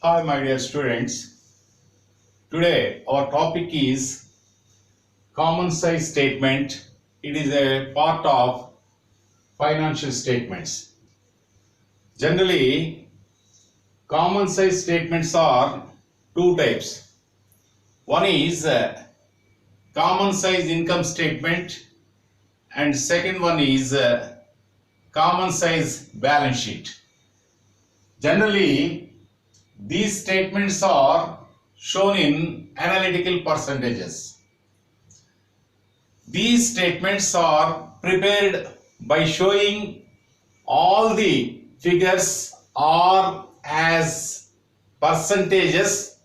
Hi, my dear students. Today, our topic is common size statement. It is a part of financial statements. Generally, common size statements are two types. One is common size income statement, and second one is common size balance sheet. Generally, these statements are shown in analytical percentages. These statements are prepared by showing all the figures are as percentages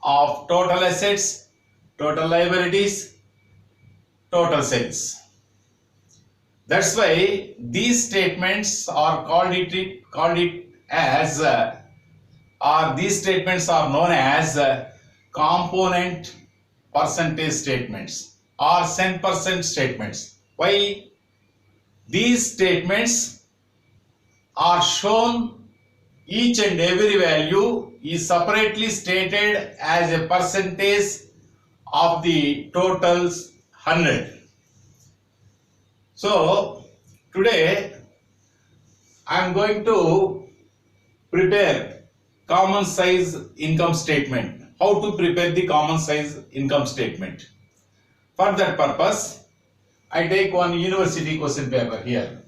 of total assets, total liabilities, total sales. That's why these statements are these statements are known as component percentage statements or 10% statements. Why? These statements are shown each and every value is separately stated as a percentage of the totals 100. So today I am going to prepare common size income statement. How to prepare the common size income statement? For that purpose, I take one university question paper here.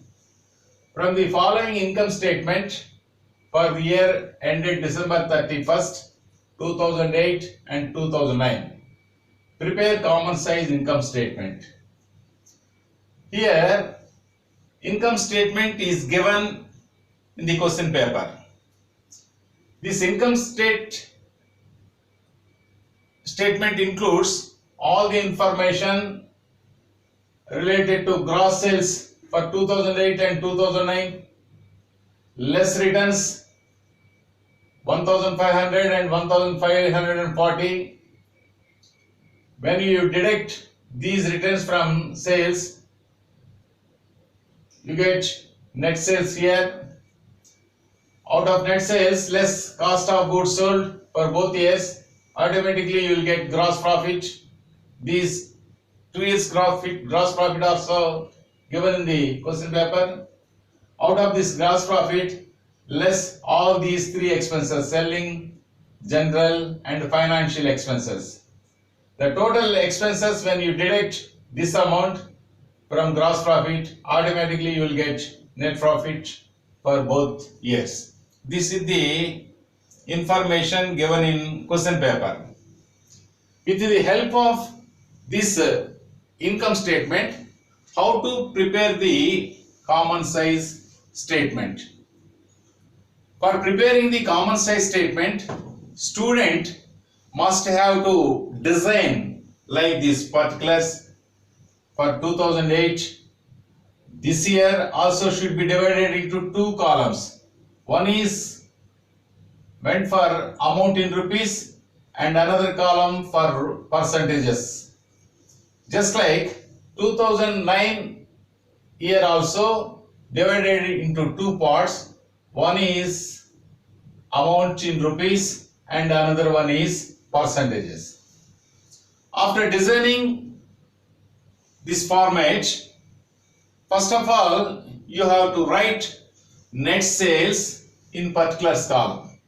From the following income statement for the year ended December 31st, 2008 and 2009. Prepare common size income statement. Here, income statement is given in the question paper. This income statement includes all the information related to gross sales for 2008 and 2009, less returns 1500 and 1540. When you deduct these returns from sales, you get net sales here. Out of net sales less cost of goods sold for both years, automatically you will get gross profit. These 2 years gross profit also given in the question paper. Out of this gross profit less all these three expenses: selling, general and financial expenses. The total expenses, when you deduct this amount from gross profit, automatically you will get net profit for both years. This is the information given in question paper. With the help of this income statement, how to prepare the common size statement? For preparing the common size statement, student must have to design like this particulars for 2008. This year also should be divided into two columns. One is meant for amount in rupees and another column for percentages. Just like 2009 year also divided into two parts. One is amount in rupees and another one is percentages. After designing this format, first of all you have to write net sales in particulars column.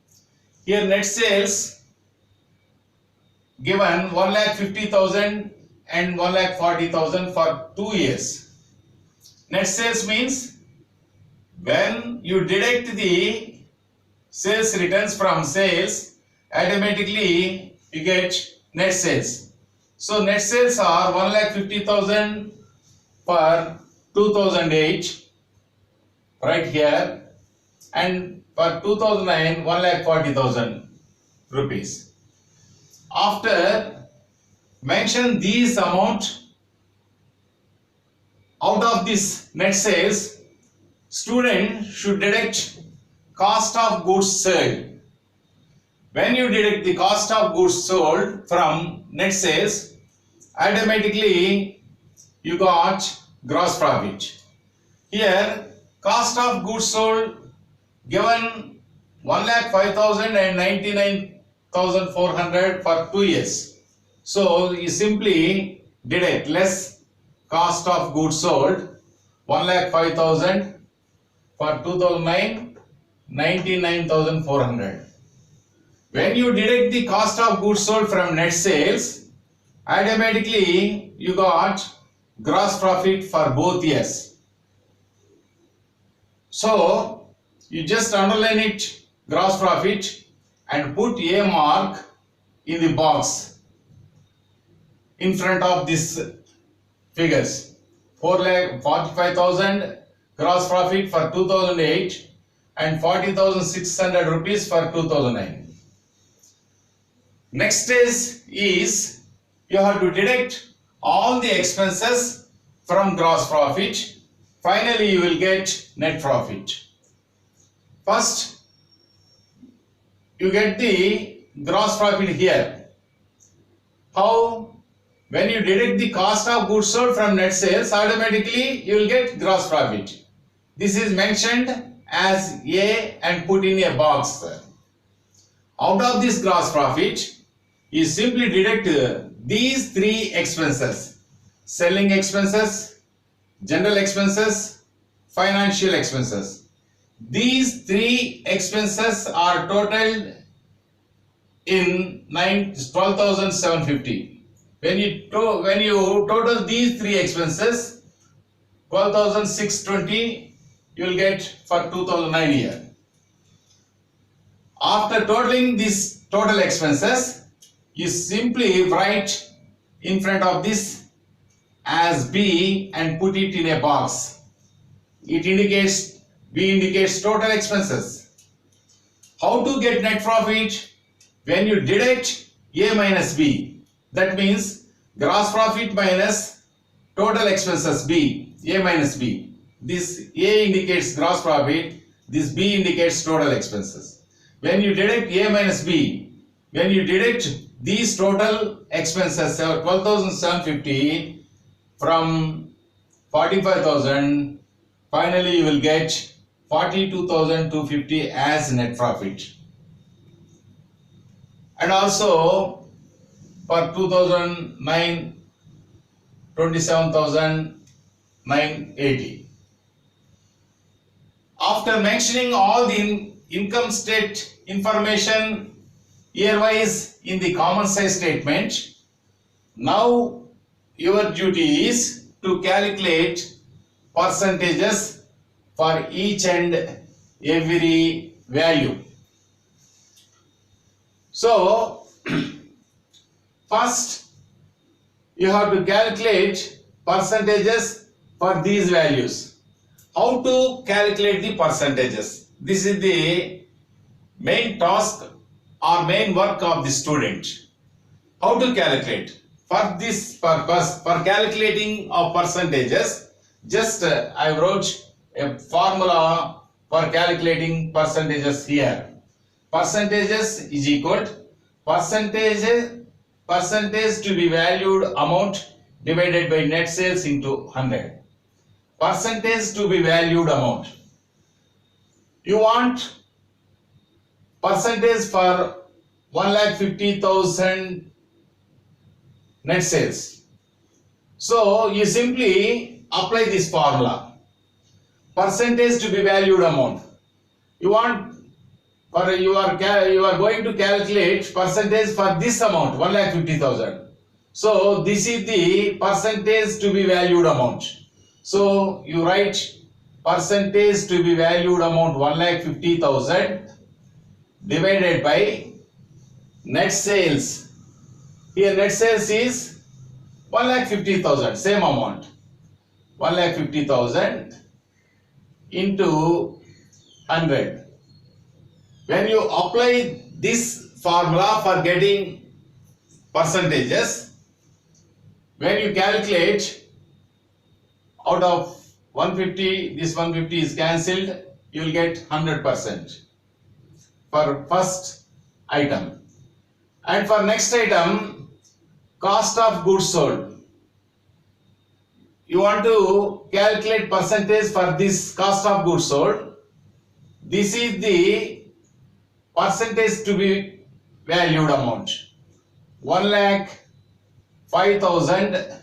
Here net sales given 1,50,000 and 1,40,000 for 2 years. Net sales means when you deduct the sales returns from sales, automatically you get net sales. So net sales are 1,50,000 for 2008 right here, and for 2009 1,40,000 rupees. After mention these amount, out of this net sales, student should deduct cost of goods sold. When you deduct the cost of goods sold from net sales, automatically you got gross profit. Here cost of goods sold given 1,05,000 and 99,400 for 2 years. So you simply deduct less cost of goods sold 1,05,000 for 2009, 99,400. When you deduct the cost of goods sold from net sales, automatically you got gross profit for both years. So you just underline it, gross profit, and put a mark in the box in front of these figures. 4,45,000 gross profit for 2008 and 40,600 rupees for 2009. Next stage is you have to deduct all the expenses from gross profit. Finally, you will get net profit. First, you get the gross profit here. How? When you deduct the cost of goods sold from net sales, automatically you will get gross profit. This is mentioned as A and put in a box. Out of this gross profit, you simply deduct these three expenses: selling expenses, general expenses, financial expenses. These three expenses are totaled in 12,750. When you total these three expenses, 12,620 you will get for 2009 year. After totaling these total expenses, you simply write in front of this as B and put it in a box. It indicates, B indicates total expenses. How to get net profit? When you deduct A minus B, that means gross profit minus total expenses B, A minus B. This A indicates gross profit, this B indicates total expenses. When you deduct A minus B, when you deduct these total expenses 12,750 from 45,000, finally you will get 42,250 as net profit. And also for 2009, 27,980. After mentioning all the income state information year-wise in the common size statement, now your duty is to calculate percentages for each and every value. So first you have to calculate percentages for these values. How to calculate the percentages? This is the main task or main work of the student. How to calculate? For this purpose, for calculating of percentages, just I wrote a formula for calculating percentages here. Percentages is equal to percentage to be valued amount divided by net sales into 100. Percentage to be valued amount. You want percentage for 1,50,000 net sales. So you simply apply this formula. Percentage to be valued amount. You want, or you are going to calculate percentage for this amount 1,50,000. So this is the percentage to be valued amount. So you write percentage to be valued amount 1,50,000 divided by net sales. Here net sales is 1,50,000, same amount. 1,50,000 into 100. When you apply this formula for getting percentages, when you calculate out of 150, this 150 is cancelled, you will get 100% for first item. And for next item, cost of goods sold. You want to calculate percentage for this cost of goods sold. This is the percentage to be valued amount. 1,05,000.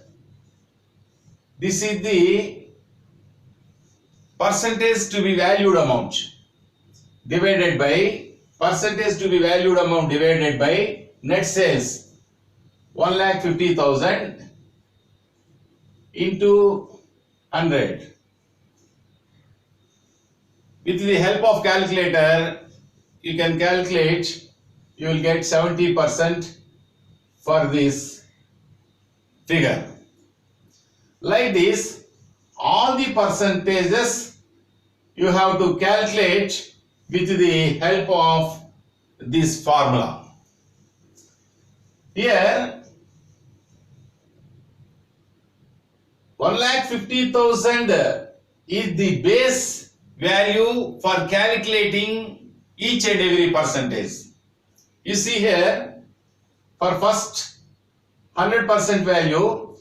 This is the percentage to be valued amount divided by percentage to be valued amount divided by net sales 1,50,000 into 100. With the help of calculator, you can calculate, you will get 70% for this figure. Like this, all the percentages you have to calculate with the help of this formula. Here, 1,50,000 is the base value for calculating each and every percentage. You see here, for first 100% value,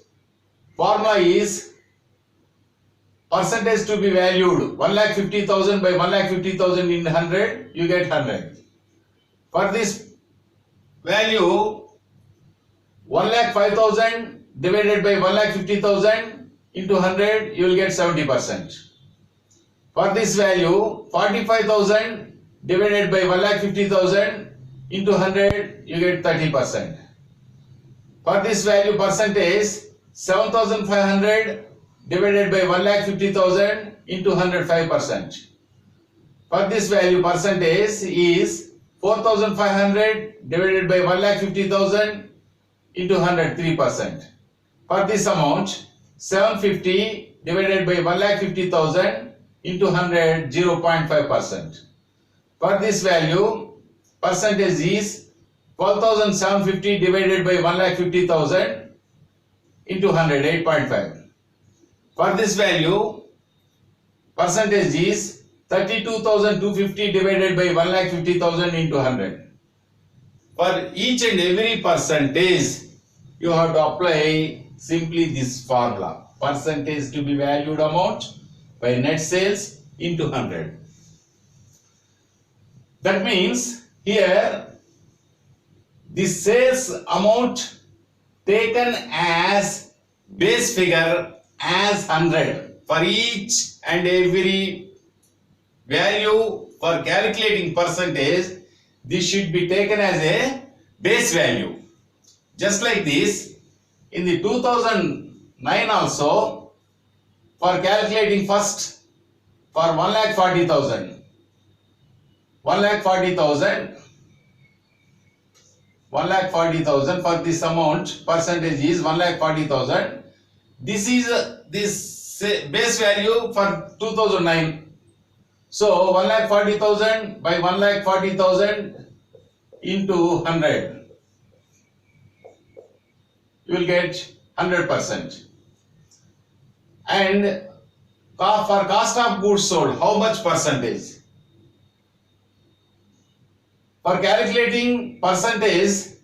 formula is percentage to be valued 1,50,000 by 1,50,000 in 100, you get 100. For this value 1,05,000 divided by 1,50,000 into 100, you will get 70%. For this value 45,000 divided by 1,50,000 into 100, you get 30%. For this value percentage 7,500 divided by 1,50,000 into 105%. For this value percentage is 4,500 divided by 1,50,000 into 103%. For this amount 750 divided by 1,50,000 into 100, 0.5%. For this value percentage is 12,750 divided by 1,50,000 into 100, 8.5. For this value percentage is 32,250 divided by 1,50,000 into 100. For each and every percentage you have to apply simply this formula, percentage to be valued amount by net sales into 100. That means here the sales amount taken as base figure as 100 for each and every value for calculating percentage, this should be taken as a base value. Just like this, in the 2009 also, for calculating first for 1,40,000 for this amount, percentage is 1,40,000. This is this base value for 2009. So 1,40,000 by 1,40,000 into 100, you will get 100%. And for cost of goods sold, how much percentage? For calculating percentage,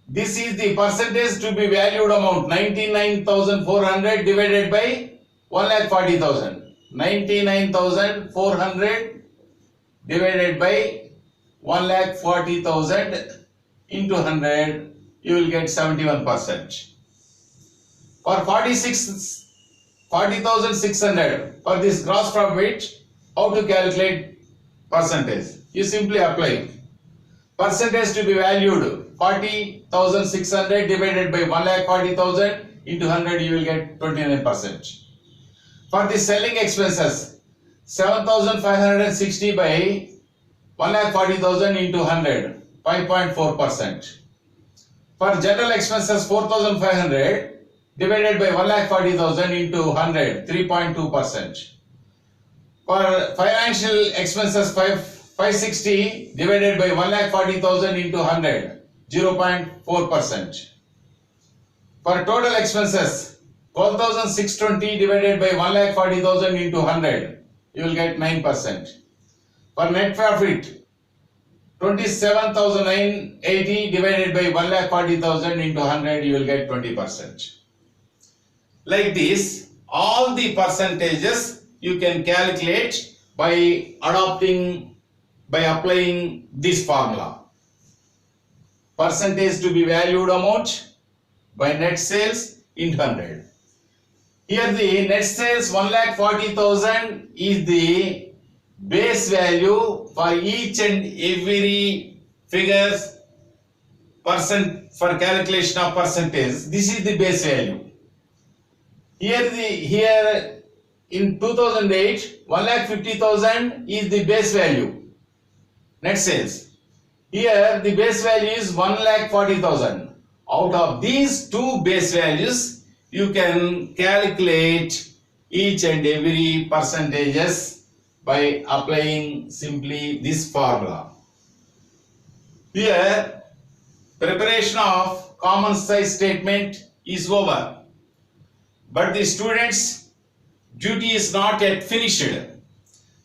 this is the percentage to be valued amount 99,400 divided by 1,40,000. 99,400 divided by 1,40,000 into 100, you will get 71%. For 40,600 for this gross profit, how to calculate percentage? You simply apply percentage to be valued 40,600 divided by 1,40,000 into 100, you will get 29%. For the selling expenses 7,560 by 1,40,000 into 100, 5.4%. For general expenses 4,500 divided by 1,40,000 into 100, 3.2%. For financial expenses 560 divided by 1,40,000 into 100, 0.4%. For total expenses 12,620 divided by 1,40,000 into 100, you will get 9%. For net profit 27,980 divided by 1,40,000 into 100, you will get 20%. Like this, all the percentages you can calculate by adopting by applying this formula. Percentage to be valued amount by net sales into 100. Here the net sales 1,40,000 is the base value for each and every figures percent for calculation of percentage. This is the base value. Here in 2008 1,50,000 is the base value net sales. Here the base value is 1,40,000. Out of these two base values you can calculate each and every percentages by applying simply this formula. Here preparation of common size statement is over, but the students' duty is not yet finished.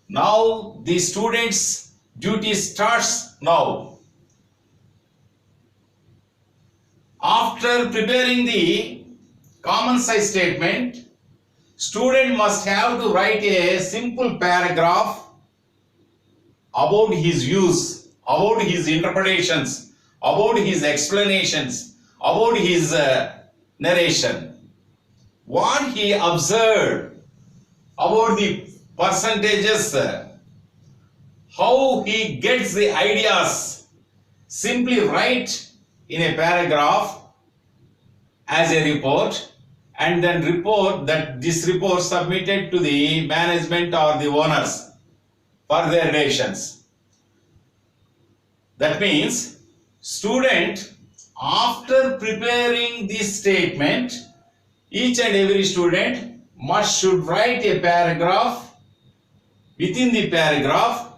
Now the students' duty starts now. After preparing the common size statement, student must have to write a simple paragraph about his views, about his interpretations, about his explanations, about his narration. What he observed about the percentages, how he gets the ideas, simply write in a paragraph as a report, and then report that this report submitted to the management or the owners for their decisions. That means student, after preparing this statement, each and every student should write a paragraph. Within the paragraph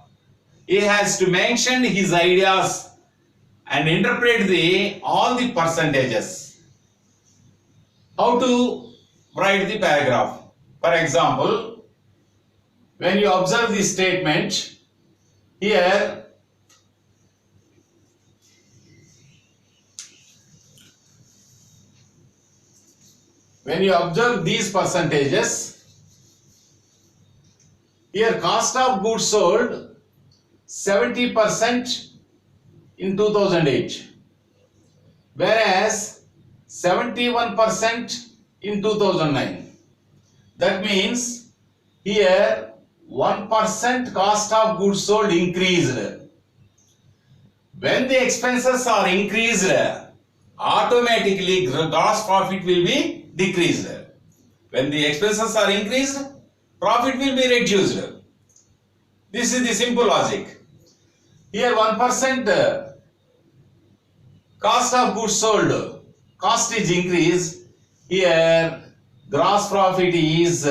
he has to mention his ideas and interpret all the percentages. How to write the paragraph? For example, when you observe this statement, here when you observe these percentages, here cost of goods sold 70% in 2008, whereas 71% in 2009. That means here 1% cost of goods sold increased. When the expenses are increased, automatically gross profit will be decreased. When the expenses are increased, profit will be reduced. This is the simple logic. Here 1% cost of goods sold, cost is increased. Here gross profit is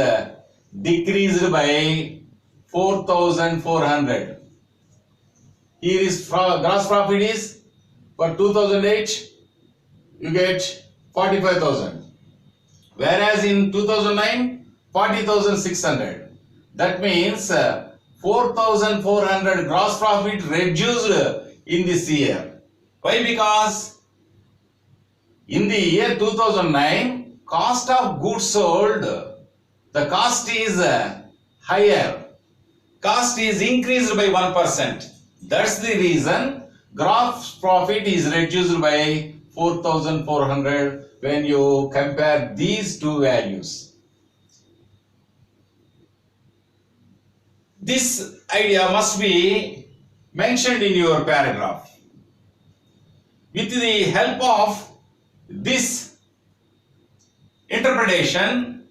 decreased by 4,400. Here is gross profit is for 2008 you get 45,000, whereas in 2009 40,600. That means 4,400 gross profit reduced in this year. Why? Because in the year 2009 cost of goods sold, the cost is higher. Cost is increased by 1%. That's the reason gross profit is reduced by 4,400 when you compare these two values. This idea must be mentioned in your paragraph. With the help of this interpretation,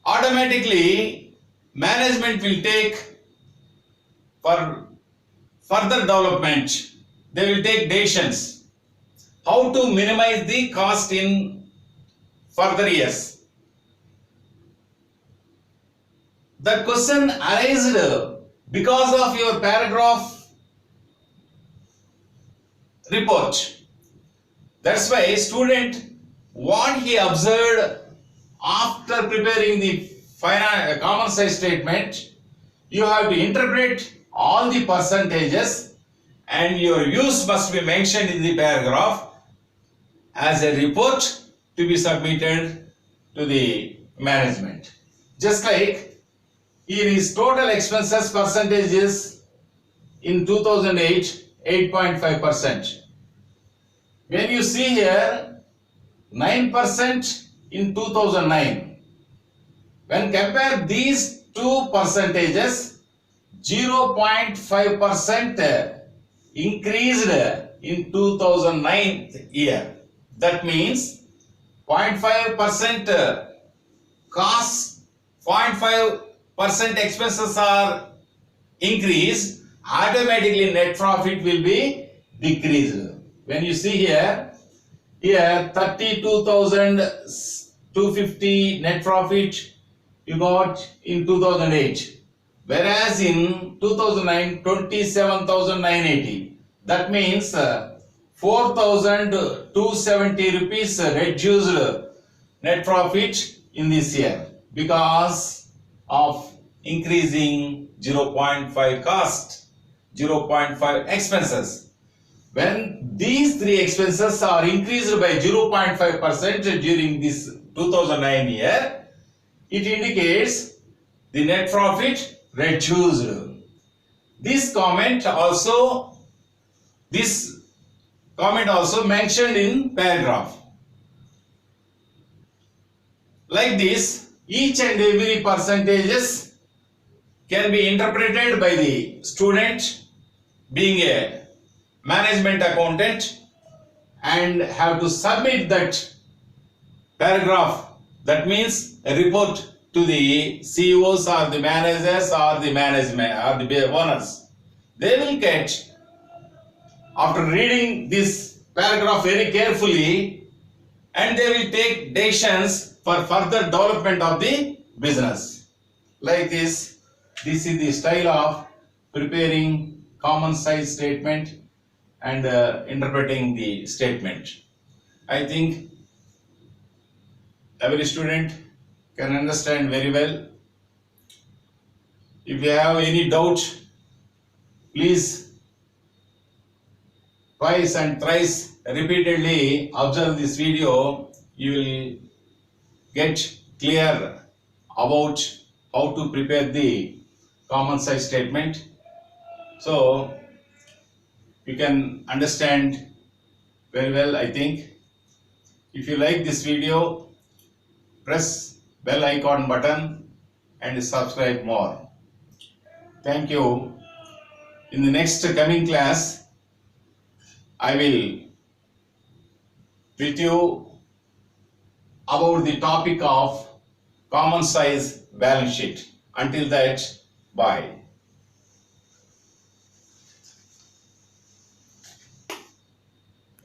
automatically management will take for further development. They will take decisions how to minimize the cost in further years. The question arises because of your paragraph report. That's why student, what he observed after preparing the common size statement, you have to interpret all the percentages and your views must be mentioned in the paragraph as a report to be submitted to the management. Just like Here is total expenses percentages in 2008, 8.5%. When you see here 9% in 2009, when compare these two percentages, 0.5% increased in 2009 year. That means 0.5% cost, 0.5% expenses are increased, automatically net profit will be decreased. When you see here 32,250 net profit you got in 2008, whereas in 2009 27,980. That means 4,270 rupees reduced net profit in this year because of increasing 0.5 cost, 0.5 expenses. When these three expenses are increased by 0.5% during this 2009 year, it indicates the net profit reduced. This comment also mentioned in paragraph. Like this, each and every percentages can be interpreted by the student being a management accountant and have to submit that paragraph. That means a report to the CEOs or the managers or the management or the owners. They will get, after reading this paragraph very carefully, and they will take decisions for further development of the business. Like this is the style of preparing common size statement and interpreting the statement. I think every student can understand very well. If you have any doubt, please twice and thrice repeatedly observe this video. You will get clear about how to prepare the common size statement. So you can understand very well, I think. If you like this video, press bell icon button and subscribe more. Thank you. In the next coming class, I will with you about the topic of common size balance sheet. Until that, bye.